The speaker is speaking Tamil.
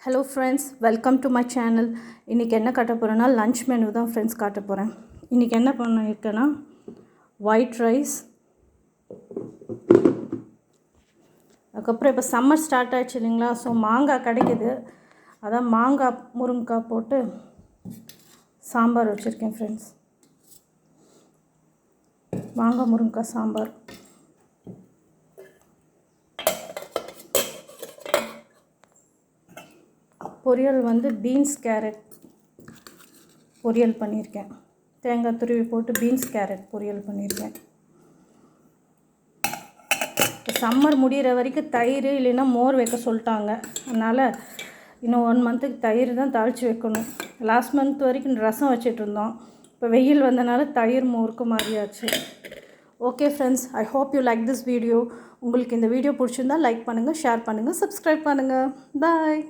Hello friends, welcome to my channel. இன்றைக்கி என்ன காட்ட போகிறேன்னா லன்ச் மெனு தான் ஃப்ரெண்ட்ஸ் காட்ட போகிறேன். இன்றைக்கி என்ன பண்ணியிருக்கேன்னா ஒயிட் ரைஸ், அதுக்கப்புறம் இப்போ சம்மர் ஸ்டார்ட் ஆகிடுச்சு இல்லைங்களா, ஸோ மாங்காய் கிடைக்கிது. அதான் மாங்காய் முருங்கைக்காய் போட்டு சாம்பார் வச்சுருக்கேன் ஃப்ரெண்ட்ஸ். மாங்காய் முருங்கைக்காய் சாம்பார். பொரியல் வந்து பீன்ஸ் கேரட் பொரியல் பண்ணியிருக்கேன். தேங்காய் துருவி போட்டு பீன்ஸ் கேரட் பொரியல் பண்ணியிருக்கேன். சம்மர் முடிகிற வரைக்கும் தயிர் இல்லைன்னா மோர் வைக்க சொல்லிட்டாங்க. அதனால் இன்னும் 1 மந்த்துக்கு தயிர் தான் தாளித்து வைக்கணும். லாஸ்ட் மந்த் வரைக்கும் ரசம் வச்சுட்டு இருந்தோம். இப்போ வெயில் வந்தனால தயிர் மோருக்கு மாறியாச்சு. Okay friends, I hope you like this video. உங்களுக்கு இந்த வீடியோ பிடிச்சிருந்தால் லைக் பண்ணுங்கள், ஷேர் பண்ணுங்கள், சப்ஸ்கிரைப் பண்ணுங்கள். பாய்.